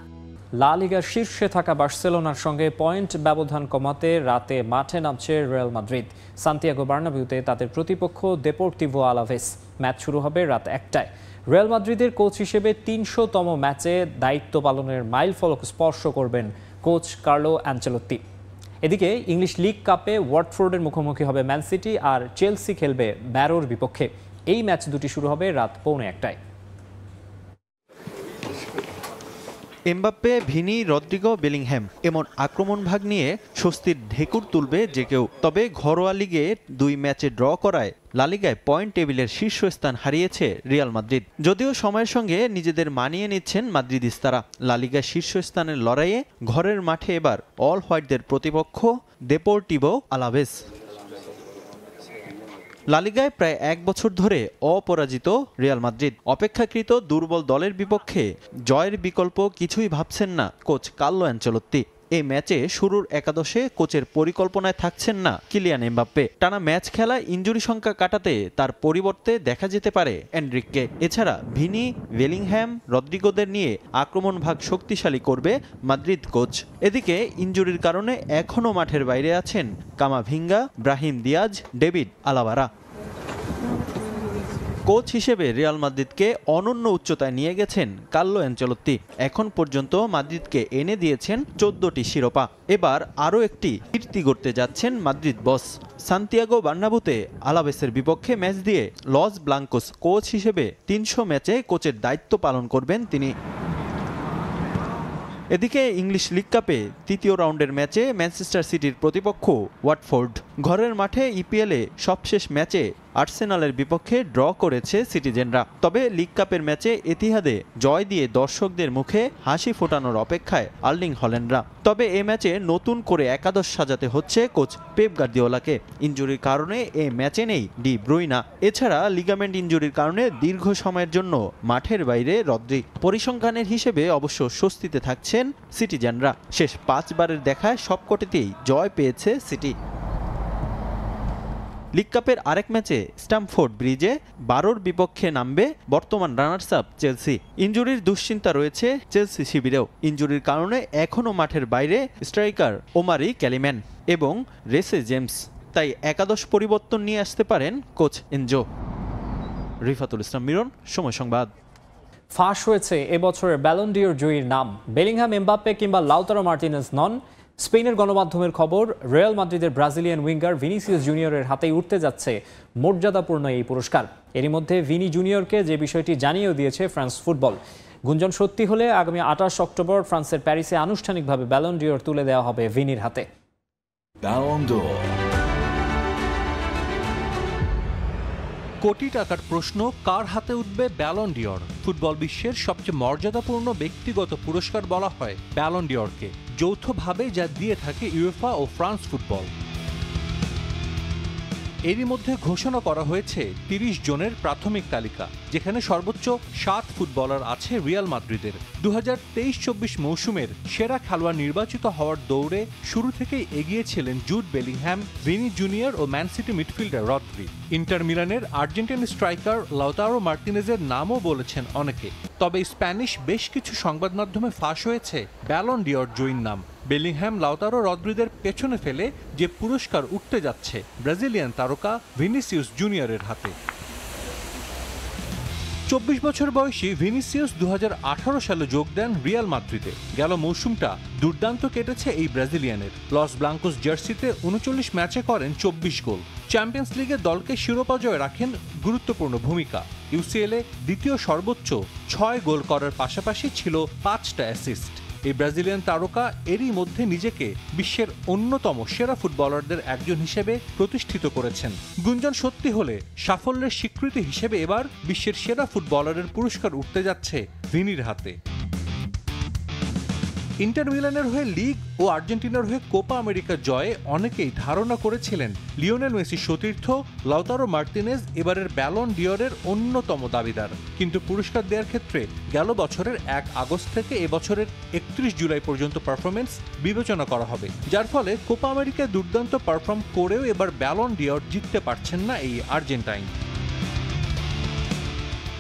লা লিগার শীর্ষে থাকা বার্সেলোনার সঙ্গে পয়েন্ট ব্যবধান কমাতে রাতে মাঠে নামছে রিয়াল মাদ্রিদ। সান্তিয়াগো বার্নাবিউতে তাদের প্রতিপক্ষ দেপোর্তিভো আলাভেস। ম্যাচ শুরু হবে রাত 1টায়। রিয়াল মাদ্রিদের কোচ হিসেবে 300তম ম্যাচে দায়িত্ব পালনের মাইলফলক স্পর্শ করবেন কোচ কার্লো অ্যানচেলোত্তি। এদিকে ইংলিশ লিগ কাপে ওয়াটফোর্ডের মুখোমুখি হবে ম্যান সিটি, আর চেলসি খেলবে ব্যারোর বিপক্ষে। এই ম্যাচ দুটি শুরু হবে রাত 1:15টায়। এমবাপ্পে, ভিনি, রদ্রিগো, বেলিংহ্যাম এমন আক্রমণ ভাগ নিয়ে স্বস্তির ঢেকুর তুলবে যে কেউ। তবে ঘরোয়া লিগে 2 ম্যাচে ড্র করায় লা লিগায় পয়েন্ট টেবিলের শীর্ষস্থান হারিয়েছে রিয়াল মাদ্রিদ। যদিও সময়ের সঙ্গে নিজেদের মানিয়ে নিচ্ছেন মাদ্রিদিস্তারা। লা লিগায় শীর্ষস্থানের লড়াইয়ে ঘরের মাঠে এবার অল হোয়াইটদের প্রতিপক্ষ দেপোর্টিভো আলাভেস। লা লিগায় প্রায় 1 বছর ধরে অপরাজিত রিয়াল মাদ্রিদ। অপেক্ষাকৃত দুর্বল দলের বিপক্ষে জয়ের বিকল্প কিছুই ভাবছেন না কোচ কার্লো অ্যানচেলোত্তি। এই ম্যাচে শুরুর একাদশে কোচের পরিকল্পনায় থাকছেন না কিলিয়ান এমবাপ্পে। টানা ম্যাচ খেলায় ইনজুরি সংখ্যা কাটাতে তার পরিবর্তে দেখা যেতে পারে এনরিককে। এছাড়া ভিনি, বেলিংহ্যাম, রদ্রিগোদের নিয়ে আক্রমণ ভাগ শক্তিশালী করবে মাদ্রিদ কোচ। এদিকে ইনজুরির কারণে এখনও মাঠের বাইরে আছেন Camavinga, Brahim Diaz, David Alaba. Coach হিসেবে রিয়াল মাদ্রিদকে অনন্য উচ্চতায় নিয়ে গেছেন কার্লো অ্যানচেলত্তি। এখন পর্যন্ত মাদ্রিদকে এনে দিয়েছেন 14টি শিরোপা। এবার আরও একটি কীর্তি গড়তে যাচ্ছেন মাদ্রিদ বস। সান্তিয়াগো বার্নাবুতে আলাভেসের বিপক্ষে ম্যাচ দিয়ে লস ব্লাঙ্কোস কোচ হিসেবে 300 ম্যাচে কোচের দায়িত্ব পালন করবেন তিনি। এদিকে ইংলিশ লিগ কাপে তৃতীয় রাউন্ডের ম্যাচে ম্যানচেস্টার সিটির প্রতিপক্ষ ওয়াটফোর্ড। ঘরের মাঠে ইপিএলে সবশেষ ম্যাচে আর্সেনালের বিপক্ষে ড্র করেছে সিটিজেনরা। তবে লিগ কাপের ম্যাচে এতিহাদে জয় দিয়ে দর্শকদের মুখে হাসি ফোটানোর অপেক্ষায় আর্লিং হল্যান্ডরা। তবে এ ম্যাচে নতুন করে একাদশ সাজাতে হচ্ছে কোচ পেপ গার্দিওলাকে। ইনজুরির কারণে এই ম্যাচে নেই ডি ব্রুইনা। এছাড়া লিগামেন্ট ইনজুরির কারণে দীর্ঘ সময়ের জন্য মাঠের বাইরে রদ্রি। পরিসংখ্যানের হিসেবে অবশ্য স্বস্তিতে থাকছেন সিটিজেনরা। শেষ 5 বারের দেখায় সবকটিতেই জয় পেয়েছে সিটি। লিগ কাপের আরেক ম্যাচে স্ট্যামফোর্ড ব্রিজে 12-র বিপক্ষে নামবে বর্তমান রানার্স আপ চেলসি। ইনজুরির দুশ্চিন্তা রয়েছে চেলসি শিবিরেও। ইনজুরির কারণে এখনও মাঠের বাইরে স্ট্রাইকার ওমারি ক্যালিম্যান এবং রেসে জেমস। তাই একাদশ পরিবর্তন নিয়ে আসতে পারেন কোচ এনজো। রিফাতুল ইসলাম মিরন, সময় সংবাদ। ফাঁস হয়েছে এবছরের ব্যালন ডিওর জয়ীর নাম। বেলিংহ্যাম, এমবাপ্পে কিংবা লাউতারো মার্টিনেজ নন। স্পেনের গণমাধ্যমের খবর, রিয়াল মাদ্রিদের ব্রাজিলিয়ান উইঙ্গার ভিনিসিয়াস জুনিয়রের হাতেই উঠতে যাচ্ছে মর্যাদাপূর্ণ এই পুরস্কার। এরই মধ্যে ভিনি জুনিয়রকে যে বিষয়টি জানিয়েও দিয়েছে ফ্রান্স ফুটবল। গুঞ্জন সত্যি হলে আগামী 28 অক্টোবর ফ্রান্সের প্যারিসে আনুষ্ঠানিকভাবে ব্যালন ডিওর তুলে দেওয়া হবে ভিনির হাতে। কোটি টাকার প্রশ্ন, কার হাতে উঠবে ব্যালন ডিওর? ফুটবল বিশ্বের সবচেয়ে মর্যাদাপূর্ণ ব্যক্তিগত পুরস্কার বলা হয় ব্যালন ডিওরকে, যৌথভাবে যা দিয়ে থাকে ইউএফা ও ফ্রান্স ফুটবল। এরই মধ্যে ঘোষণা করা হয়েছে 30 জনের প্রাথমিক তালিকা, যেখানে সর্বোচ্চ 7 ফুটবলার আছে রিয়াল মাদ্রিদের। 2023-24 মৌসুমের সেরা খেলোয়াড় নির্বাচিত হওয়ার দৌড়ে শুরু থেকেই এগিয়ে ছিলেন জুড বেলিংহ্যাম, ভিনি জুনিয়র ও Man City midfielder Rodri. Inter মিলানের আর্জেন্টিন স্ট্রাইকার লাউতারো মার্টিনেজের নামও বলেছেন অনেকে। তবে স্প্যানিশ বেশ কিছু সংবাদ মাধ্যমে ফাঁস হয়েছে ব্যালন ডিওর জয়ীর নাম। বেলিংহ্যাম, লাউতারো, রদ্রিদের পেছনে ফেলে যে পুরস্কার উঠতে যাচ্ছে ব্রাজিলিয়ান তারকা ভিনিসিয়াস জুনিয়রের হাতে। 24 বছর বয়সী ভিনিসিয়াস 2018 সালে যোগ দেন রিয়াল মাদ্রিদে। গেল মৌসুমটা দুর্দান্ত কেটেছে এই ব্রাজিলিয়ানের। লস ব্লাঙ্কোস জার্সিতে 39 ম্যাচে করেন 24 গোল। চ্যাম্পিয়ন্স লিগে দলকে শিরোপা জয়ে রাখেন গুরুত্বপূর্ণ ভূমিকা। ইউসিএলে দ্বিতীয় সর্বোচ্চ 6 গোল করার পাশাপাশি ছিল 5টা অ্যাসিস্ট। এই ব্রাজিলিয়ান তারকা এরই মধ্যে নিজেকে বিশ্বের অন্যতম সেরা ফুটবলারদের একজন হিসেবে প্রতিষ্ঠিত করেছেন। গুঞ্জন সত্যি হলে সাফল্যের স্বীকৃতি হিসেবে এবার বিশ্বের সেরা ফুটবলারের পুরস্কার উঠতে যাচ্ছে ভিনির হাতে। ইন্টার মিলানের হয়ে লিগ ও আর্জেন্টিনার হয়ে কোপা আমেরিকা জয়ে অনেকেই ধারণা করেছিলেন লিওনেল মেসির সতীর্থ লাউতারো মার্টিনেজ এবারের ব্যালন ডিওরের অন্যতম দাবিদার। কিন্তু পুরস্কার দেওয়ার ক্ষেত্রে গেল বছরের 1 আগস্ট থেকে এবছরের 31 জুলাই পর্যন্ত পারফরমেন্স বিবেচনা করা হবে, যার ফলে কোপা আমেরিকায় দুর্দান্ত পারফর্ম করেও এবার ব্যালন ডিওর জিততে পারছেন না এই আর্জেন্টাইন।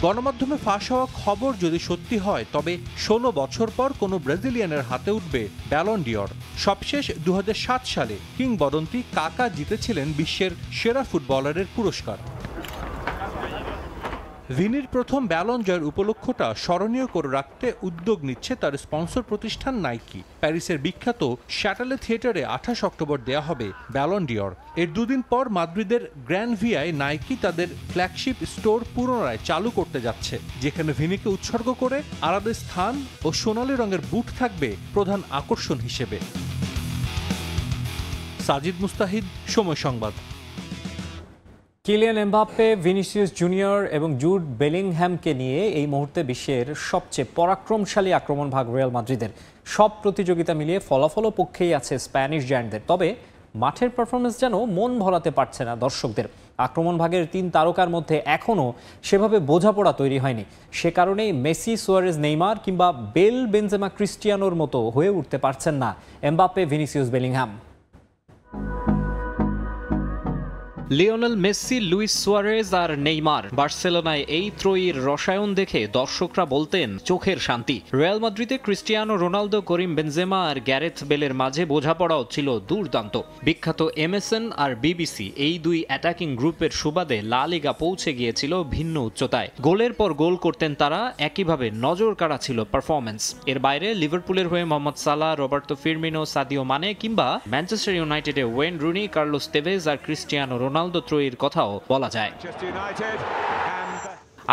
গণমাধ্যমে ফাঁস হওয়া খবর যদি সত্যি হয়, তবে 16 বছর পর কোনো ব্রাজিলিয়ানের হাতে উঠবে ব্যালন ডিওর। সবশেষ 2007 সালে কিংবদন্তি কাকা জিতেছিলেন বিশ্বের সেরা ফুটবলারের পুরস্কার। ভিনির প্রথম ব্যালন জয়ের উপলক্ষটা স্মরণীয় করে রাখতে উদ্যোগ নিচ্ছে তার স্পন্সর প্রতিষ্ঠান নাইকি। প্যারিসের বিখ্যাত শ্যাটেলে থিয়েটারে 28 অক্টোবর দেয়া হবে ব্যালন ডিওর। এর দুদিন পর মাদ্রিদের গ্র্যান্ড ভিয়ায় নাইকি তাদের ফ্ল্যাগশিপ স্টোর পুনরায় চালু করতে যাচ্ছে, যেখানে ভিনিকে উৎসর্গ করে আলাদা স্থান ও সোনালী রঙের বুট থাকবে প্রধান আকর্ষণ হিসেবে। সাজিদ মুস্তাহিদ, সময় সংবাদ। কিলিয়ান এমবাপ্পে, ভিনিসিয়াস জুনিয়র এবং জুড বেলিংহ্যামকে নিয়ে এই মুহূর্তে বিশ্বের সবচেয়ে পরাক্রমশালী আক্রমণ ভাগ রিয়াল মাদ্রিদের। সব প্রতিযোগিতা মিলিয়ে ফলাফল পক্ষেই আছে স্প্যানিশ জায়ান্টদের। তবে মাঠের পারফরমেন্স যেন মন ভরাতে পারছে না দর্শকদের। আক্রমণ ভাগের 3 তারকার মধ্যে এখনও সেভাবে বোঝাপড়া তৈরি হয়নি। সে কারণেই মেসি, সুয়ারেজ, নেইমার কিংবা বেল, বেনজেমা, ক্রিস্টিয়ানোর মতো হয়ে উঠতে পারছেন না Mbappe, Vinicius, Bellingham. Lionel Messi, Luis Suarez আর নেইমার, বার্সেলোনায় এই ত্রয়ীর রসায়ন দেখে দর্শকরা বলতেন চোখের শান্তি। রিয়াল মাদ্রিদে ক্রিস্টিয়ানো রোনালদো, করিম বেনজেমা আর গ্যারেথ বেলের মাঝে বোঝাপড়াও ছিল দুর্দান্ত। বিখ্যাত এমএসএন আর বিবিসি এই 2 অ্যাটাকিং গ্রুপের সুবাদে লা লিগা পৌঁছে গিয়েছিল ভিন্ন উচ্চতায়। গোলের পর গোল করতেন তারা, একইভাবে নজর কাড়া ছিল পারফরমেন্স। এর বাইরে লিভারপুলের হয়ে Mohamed Salah, Roberto Firmino, Sadio Mane কিংবা ম্যানচেস্টার ইউনাইটেডে ওয়েন রুনি, কার্লোস তেভেজ আর ক্রিস্টিয়ানো রোনালদো ত্রয়ীর কথাও বলা যায়।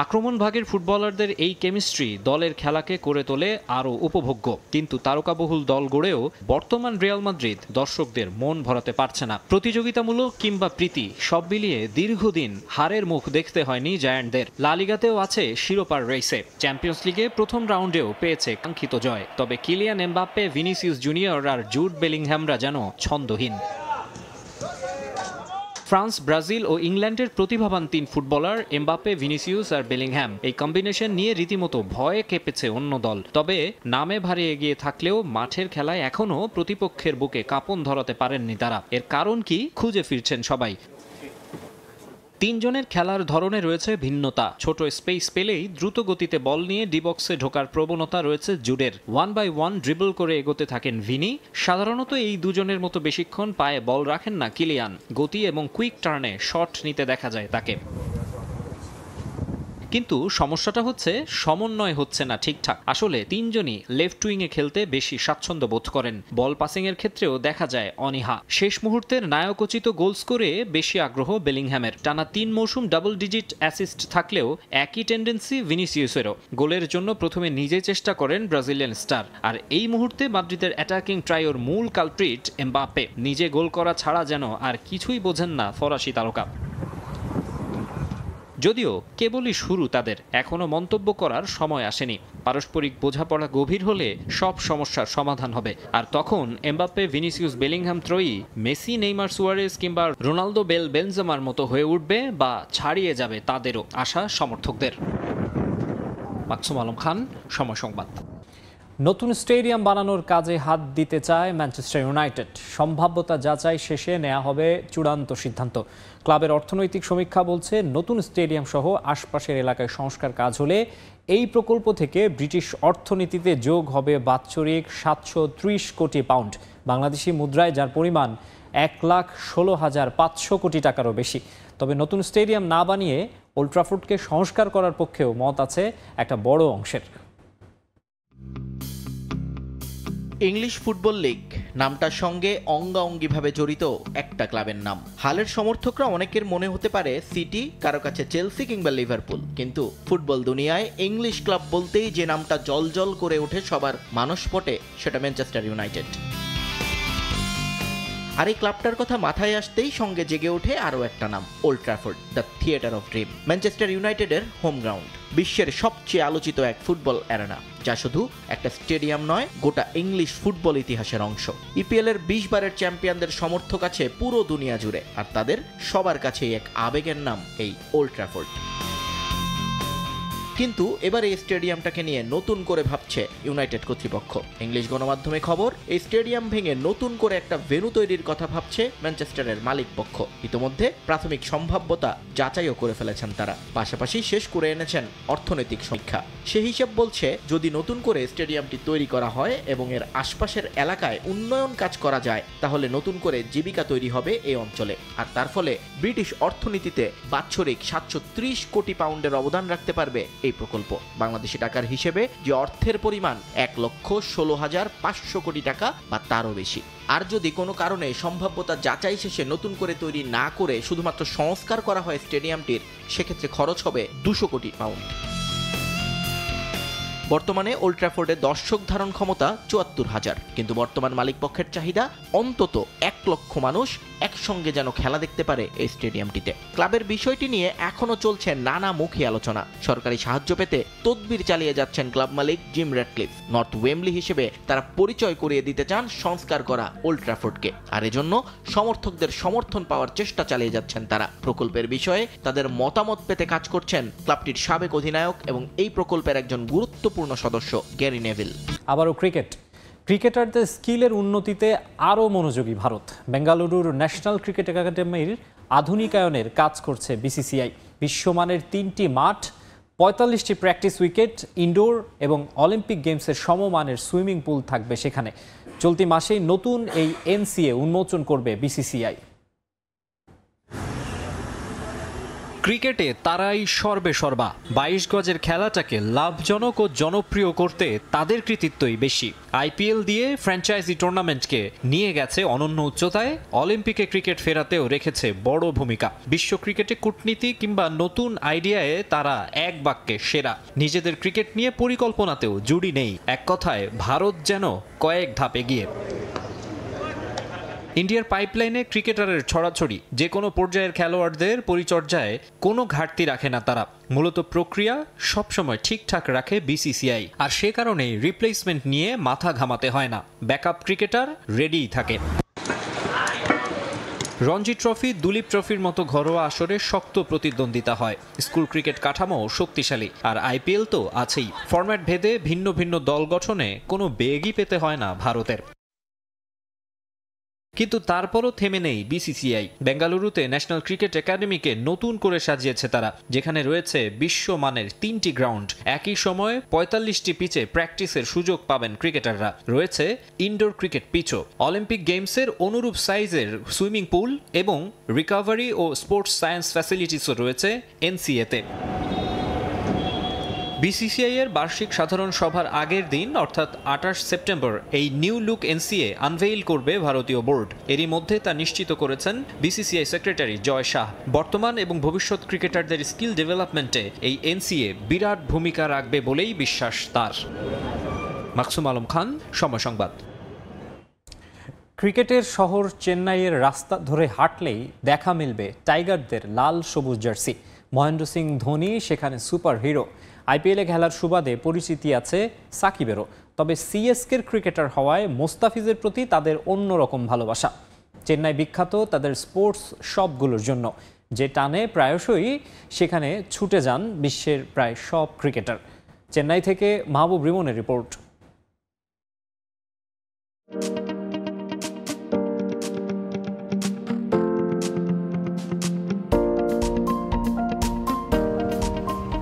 আক্রমণ ভাগের ফুটবলারদের এই কেমিস্ট্রি দলের খেলাকে করে তোলে আরও উপভোগ্য। কিন্তু তারকাবহুল দল গড়েও বর্তমান রিয়াল মাদ্রিদ দর্শকদের মন ভরাতে পারছে না। প্রতিযোগিতামূলক কিংবা প্রীতি সব মিলিয়ে দীর্ঘদিন হারের মুখ দেখতে হয়নি জায়ান্টদের। লা লিগাতেও আছে শিরোপার রেসে, চ্যাম্পিয়ন্স লিগে প্রথম রাউন্ডেও পেয়েছে কাঙ্ক্ষিত জয়। তবে কিলিয়ান এমবাপ্পে, ভিনিসিয়াস জুনিয়র আর জুড বেলিংহ্যামরা যেন ছন্দহীন। ফ্রান্স, ব্রাজিল ও ইংল্যান্ডের প্রতিভাবান 3 ফুটবলার এমবাপ্পে, ভিনিসিয়াস আর বেলিংহ্যাম, এই কম্বিনেশন নিয়ে রীতিমতো ভয়ে কেঁপেছে অন্য দল। তবে নামে ভারী এগিয়ে থাকলেও মাঠের খেলায় এখনও প্রতিপক্ষের বুকে কাঁপন ধরাতে পারেননি তারা। এর কারণ কি খুঁজে ফিরছেন সবাই। 3 জনের খেলার ধরনে রয়েছে ভিন্নতা। ছোট স্পেস পেলেই দ্রুত গতিতে বল নিয়ে ডিবক্সে ঢোকার প্রবণতা রয়েছে জুডের। 1 বাই 1 ড্রিবল করে এগোতে থাকেন ভিনি। সাধারণত এই দুজনের মতো বেশিক্ষণ পায়ে বল রাখেন না কিলিয়ান। গতি এবং কুইক টার্নে শট নিতে দেখা যায় তাকে। কিন্তু সমস্যাটা হচ্ছে সমন্বয় হচ্ছে না ঠিকঠাক। আসলে 3 জনই লেফট উইংয়ে খেলতে বেশি স্বাচ্ছন্দ্য বোধ করেন। বল পাসিং এর ক্ষেত্রেও দেখা যায় অনীহা। শেষ মুহূর্তের নায়কোচিত গোল স্কোরে বেশি আগ্রহ বেলিংহ্যামের। টানা 3 মৌসুম ডাবল ডিজিট অ্যাসিস্ট থাকলেও একই টেন্ডেন্সি ভিনিসিয়াসেরও। গোলের জন্য প্রথমে নিজে চেষ্টা করেন ব্রাজিলিয়ান স্টার। আর এই মুহূর্তে মাদ্রিদের অ্যাটাকিং ট্রাইওর মূল কালপ্রিট এমবাপ্পে। নিজে গোল করা ছাড়া যেন আর কিছুই বোঝেন না ফরাসি তারকা। যদিও কেবলই শুরু তাদের, এখনো মন্তব্য করার সময় আসেনি। পারস্পরিক বোঝাপড়া গভীর হলে সব সমস্যার সমাধান হবে। আর তখন এমবাপ্পে, ভিনিসিয়াস, বেলিংহ্যাম ত্রয়ী মেসি, নেইমার, সুয়ারেজ কিংবা রোনালদো, বেল, বেনজেমার মতো হয়ে উঠবে বা ছাড়িয়ে যাবে তাদেরও আশা সমর্থকদের। মাকসুম আলম খান, সময় সংবাদ। নতুন স্টেডিয়াম বানানোর কাজে হাত দিতে চায় ম্যানচেস্টার ইউনাইটেড। সম্ভাব্যতা যাচাই শেষে নেওয়া হবে চূড়ান্ত সিদ্ধান্ত। ক্লাবের অর্থনৈতিক সমীক্ষা বলছে নতুন স্টেডিয়াম সহ আশপাশের এলাকায় সংস্কার কাজ হলে এই প্রকল্প থেকে ব্রিটিশ অর্থনীতিতে যোগ হবে বাৎসরিক 730 কোটি পাউন্ড, বাংলাদেশি মুদ্রায় যার পরিমাণ 1,16,500 কোটি টাকারও বেশি। তবে নতুন স্টেডিয়াম না বানিয়ে ওল্ড ট্রাফোর্ডকে সংস্কার করার পক্ষেও মত আছে একটা বড় অংশের। ইংলিশ ফুটবল লিগ নামটার সঙ্গে অঙ্গাঅঙ্গিভাবে জড়িত একটা ক্লাবের নাম। হালের সমর্থকরা অনেকের মনে হতে পারে সিটি, কারো কাছে চেলসি কিংবা লিভারপুল। কিন্তু ফুটবল দুনিয়ায় ইংলিশ ক্লাব বলতেই যে নামটা জলজল করে ওঠে সবার মানসপটে, সেটা ম্যানচেস্টার ইউনাইটেড। আর এই ক্লাবটার কথা মাথায় আসতেই সঙ্গে জেগে ওঠে আরও একটা নাম, Old Trafford, the theatre of dream. Manchester ইউনাইটেডের হোম গ্রাউন্ড, বিশ্বের সবচেয়ে আলোচিত এক ফুটবল অ্যারেনা, যা শুধু একটা স্টেডিয়াম নয়, গোটা ইংলিশ ফুটবল ইতিহাসের অংশ। ইপিএল এর 20 বারের চ্যাম্পিয়নদের সমর্থক আছে পুরো দুনিয়া জুড়ে, আর তাদের সবার কাছেই এক আবেগের নাম এই ওল্ড ট্রাফোর্ড। কিন্তু এবার এই স্টেডিয়ামটাকে নিয়ে নতুন করে ভাবছে ইউনাইটেড কর্তৃপক্ষ। ইংলিশ গণমাধ্যমে খবর, এই স্টেডিয়াম ভেঙে নতুন করে একটা ভেন্যু তৈরির কথা ভাবছে ম্যানচেস্টারের মালিক পক্ষ। ইতিমধ্যে প্রাথমিক সম্ভাব্যতা যাচাইও করে ফেলেছেন তারা, পাশাপাশি শেষ করে এনেছেন অর্থনৈতিক সমীক্ষা। সেই হিসাব বলছে, যদি নতুন করে স্টেডিয়ামটি তৈরি করা হয় এবং এর আশপাশের এলাকায় উন্নয়ন কাজ করা যায়, তাহলে নতুন করে জীবিকা তৈরি হবে এই অঞ্চলে। আর তার ফলে ব্রিটিশ অর্থনীতিতে বাৎসরিক 730 কোটি পাউন্ডের অবদান রাখতে পারবে এই প্রকল্প। বাংলাদেশি টাকার হিসেবে যে অর্থের পরিমাণ 1,16,500 কোটি টাকা বা তারও বেশি। আর যদি কোনো কারণে সম্ভাব্যতা যাচাই শেষে নতুন করে তৈরি না করে শুধুমাত্র সংস্কার করা হয় স্টেডিয়ামটির, সেক্ষেত্রে খরচ হবে 200 কোটি পাউন্ড। বর্তমানে ওল্ড ট্রাফোর্ডে দর্শক ধারণ ক্ষমতা 74,000, কিন্তু বর্তমান মালিক পক্ষের চাহিদা অন্তত 1 লক্ষ মানুষ একসঙ্গে যেন খেলা দেখতে পারে এই স্টেডিয়ামটিতে। ক্লাবের বিষয়টি নিয়ে এখনো চলছে নানামুখী আলোচনা। সরকারি সাহায্য পেতে তদবির চালিয়ে যাচ্ছেন ক্লাব মালিক জিম র্যাডক্লিফ। নর্থ ওয়েম্বলি হিসেবে তারা পরিচয় করিয়ে দিতে চান সংস্কার করা ওল্ড ট্র্যাফোর্ডকে, আর এজন্য সমর্থকদের সমর্থন পাওয়ার চেষ্টা চালিয়ে যাচ্ছেন তারা। প্রকল্পের বিষয়ে তাদের মতামত পেতে কাজ করছেন ক্লাবটির সাবেক অধিনায়ক এবং এই প্রকল্পের একজন গুরুত্বপূর্ণ সদস্য গ্যারি নেভিল। আবারও ক্রিকেটারদের স্কিলের উন্নতিতে আরও মনোযোগী ভারত। বেঙ্গালুরুর ন্যাশনাল ক্রিকেট একাডেমির আধুনিকায়নের কাজ করছে বিসিসিআই। বিশ্বমানের 3টি মাঠ, 45টি প্র্যাকটিস উইকেট, ইনডোর এবং অলিম্পিক গেমসের সমমানের সুইমিং পুল থাকবে সেখানে। চলতি মাসেই নতুন এই এনসিএ উন্মোচন করবে বিসিসিআই। ক্রিকেটে তারাই সর্বেসর্বা। 22 গজের খেলাটাকে লাভজনক ও জনপ্রিয় করতে তাদের কৃতিত্বই বেশি। আইপিএল দিয়ে ফ্র্যাঞ্চাইজি টুর্নামেন্টকে নিয়ে গেছে অনন্য উচ্চতায়, অলিম্পিকে ক্রিকেট ফেরাতেও রেখেছে বড় ভূমিকা। বিশ্ব ক্রিকেটে কূটনীতি কিংবা নতুন আইডিয়ায় তারা এক বাক্যে সেরা। নিজেদের ক্রিকেট নিয়ে পরিকল্পনাতেও জুড়ি নেই। এক কথায় ভারত যেন কয়েক ধাপ এগিয়ে। ইন্ডিয়ার পাইপলাইনে ক্রিকেটারের ছড়াছড়ি, যে কোনো পর্যায়ের খেলোয়াড়দের পরিচর্যায় কোনো ঘাটতি রাখে না তারা। মূলত প্রক্রিয়া সবসময় ঠিকঠাক রাখে বিসিসিআই, আর সে কারণেই রিপ্লেসমেন্ট নিয়ে মাথা ঘামাতে হয় না। ব্যাকআপ ক্রিকেটার রেডিই থাকে। রঞ্জি ট্রফি, দুলীপ ট্রফির মতো ঘরোয়া আসরে শক্ত প্রতিদ্বন্দ্বিতা হয়। স্কুল ক্রিকেট কাঠামো শক্তিশালী, আর আইপিএল তো আছেই। ফরম্যাট ভেদে ভিন্ন ভিন্ন দল গঠনে কোনো বেগই পেতে হয় না ভারতের। কিন্তু তারপরও থেমে নেই বিসিসিআই। বেঙ্গালুরুতে ন্যাশনাল ক্রিকেট একাডেমিকে নতুন করে সাজিয়েছে তারা, যেখানে রয়েছে বিশ্বমানের 3টি গ্রাউন্ড। একই সময়ে 45টি পিচে প্র্যাকটিসের সুযোগ পাবেন ক্রিকেটাররা। রয়েছে ইনডোর ক্রিকেট পিচও, অলিম্পিক গেমসের অনুরূপ সাইজের সুইমিং পুল এবং রিকভারি ও স্পোর্টস সায়েন্স ফ্যাসিলিটিসও রয়েছে এনসিএতে। বিসিসিআই এর বার্ষিক সাধারণ সভার আগের দিন অর্থাৎ 28 সেপ্টেম্বর এই নিউ লুক এনসিএ আনভেইল করবে ভারতীয় বোর্ড। এরই মধ্যে তা নিশ্চিত করেছেন বিসিসিআই সেক্রেটারি জয় শাহ। বর্তমান এবং ভবিষ্যৎ ক্রিকেটারদের স্কিল ডেভেলপমেন্টে এই এনসিএ বিরাট ভূমিকা রাখবে বলেই বিশ্বাস তার। মাকসুম আলম খান, সময় সংবাদ। ক্রিকেটের শহর চেন্নাইয়ের রাস্তা ধরে হাঁটলেই দেখা মিলবে টাইগারদের লাল সবুজ জার্সি। মহেন্দ্র সিং ধোনি সেখানে সুপার হিরো। আইপিএলে খেলার সুবাদে পরিচিতি আছে সাকিবেরও, তবে সিএসকের ক্রিকেটার হওয়ায় মোস্তাফিজের প্রতি তাদের অন্যরকম ভালোবাসা। চেন্নাই বিখ্যাত তাদের স্পোর্টস শপগুলোর জন্য, যে টানে প্রায়শই সেখানে ছুটে যান বিশ্বের প্রায় সব ক্রিকেটার। চেন্নাই থেকে মাহবুব রিমনের রিপোর্ট।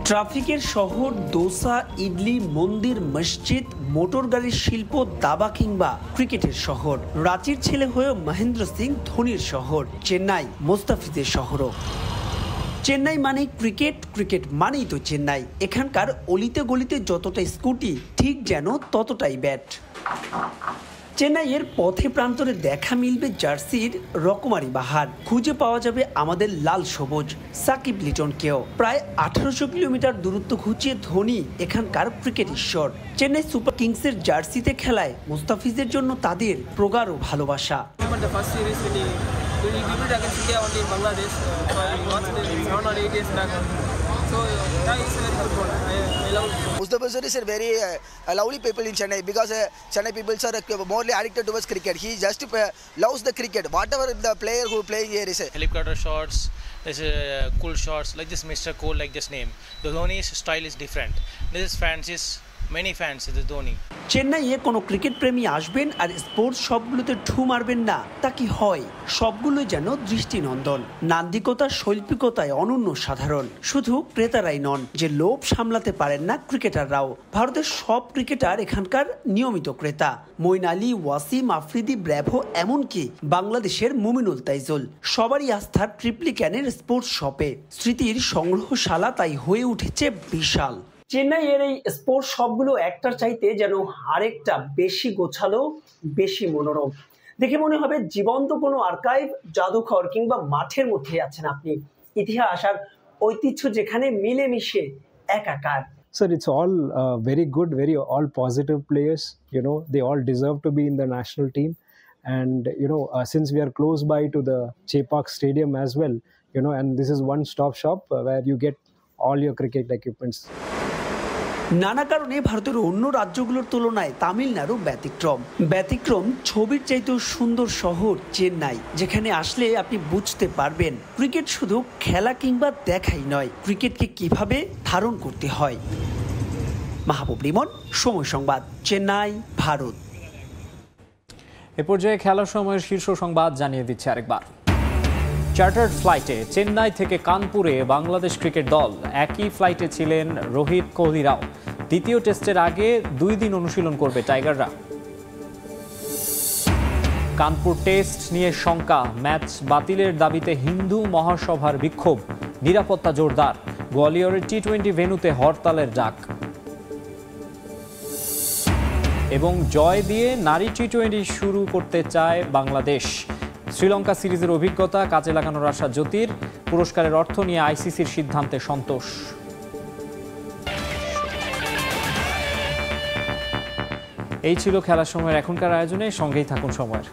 ট্রাফিকের শহর, দোসা, ইডলি, মন্দির, মসজিদ, মোটর গাড়ির শিল্প, দাবা কিংবা ক্রিকেটের শহর। রাঁচির ছেলে হয়েও মহেন্দ্র সিং ধোনির শহর। চেন্নাই মোস্তাফিজের শহরও। চেন্নাই মানে ক্রিকেট, ক্রিকেট মানেই তো চেন্নাই। এখানকার অলিতে গলিতে যতটা স্কুটি, ঠিক যেন ততটাই ব্যাট। চেন্নাইয়ের পথে প্রান্তরে দেখা মিলবে জার্সির রকমারি বাহার। খুঁজে পাওয়া যাবে আমাদের লাল সবুজ সাকিব লিটনকেও। প্রায় 1800 কিলোমিটার দূরত্ব ঘুচিয়ে ধোনি এখানকার ক্রিকেট ঈশ্বর। চেন্নাই সুপার কিংসের জার্সিতে খেলায় মুস্তাফিজের জন্য তাদের প্রগাঢ় ভালোবাসা। Mustafa sir is a very lovely people in Chennai because Chennai people are morely addicted towards cricket. He just loves the cricket. Whatever the player who playing here is. Helicopter shots, there's cool shots like this. Mr. Cool, like this name. The Dhoni's style is different. This is fans is many fans is the Dhoni. চেন্নাইয়ে কোনো ক্রিকেট প্রেমী আসবেন আর স্পোর্টস সবগুলোতে ঢু মারবেন না, তা কি হয়? সবগুলোই যেন দৃষ্টিনন্দন। নান্দিকতা, শৈল্পিকতায় অনন্য সাধারণ। শুধু ক্রেতারাই নন, যে লোভ সামলাতে পারেন না ক্রিকেটাররাও। ভারতের সব ক্রিকেটার এখানকার নিয়মিত ক্রেতা। মঈন আলী, ওয়াসিম, আফ্রিদি, ব্র্যাভো, এমনকি বাংলাদেশের মুমিনুল তাইজুল, সবারই আস্থার ট্রিপ্লিক্যানের স্পোর্টস শপে। স্মৃতির সংগ্রহশালা তাই হয়ে উঠেছে বিশাল। চেন্নাইয়ের এই স্পোর্টস শপগুলো একটার চাইতে যেন আরেকটা বেশি গোছালো, বেশি মনোরম। দেখে মনে হবে জীবন্ত কোনো আর্কাইভ, জাদুঘর কিংবা মাঠের মধ্যে আছেন আপনি। ইতিহাস আর ঐতিহ্য যেখানে মিলেমিশে একাকার। Sir, it's all very good, all positive players. You know, they all deserve to be in the national team. And since we are close by to the Chepauk Stadium as well, and this is one-stop shop where you get all your cricket equipments. নানা কারণে ভারতের অন্য রাজ্যগুলোর তুলনায় তামিলনাড়ু ব্যতিক্রম ছবির চাইতেও সুন্দর শহর চেন্নাই, যেখানে আসলে আপনি বুঝতে পারবেন ক্রিকেট শুধু খেলা কিংবা দেখাই নয়, ক্রিকেটকে কিভাবে ধারণ করতে হয়। মাহবুব লিমন, সময় সংবাদ, চেন্নাই, ভারত। এ পর্যায়ে খেলার সময়ের শীর্ষ সংবাদ জানিয়ে দিচ্ছে আরেকবার। চার্টার্ড ফ্লাইটে চেন্নাই থেকে কানপুরে বাংলাদেশ ক্রিকেট দল, একই ফ্লাইটে ছিলেন রোহিত কোহলিরাও। দ্বিতীয় টেস্টের আগে 2 দিন অনুশীলন করবে টাইগাররা। কানপুর টেস্ট নিয়ে শঙ্কা, ম্যাচ বাতিলের দাবিতে হিন্দু মহাসভার বিক্ষোভ, নিরাপত্তা জোরদার। গোয়ালিয়রের টি-20 ভেন্যুতে হরতালের ডাক। এবং জয় দিয়ে নারী টি-20 শুরু করতে চায় বাংলাদেশ। শ্রীলঙ্কা সিরিজের অভিজ্ঞতা কাজে লাগানোর আশা জ্যোতির। পুরস্কারের অর্থ নিয়ে আইসিসির সিদ্ধান্তে সন্তোষ। এই ছিল খেলার সময়ের এখনকার আয়োজনে, সঙ্গেই থাকুন সময়ের।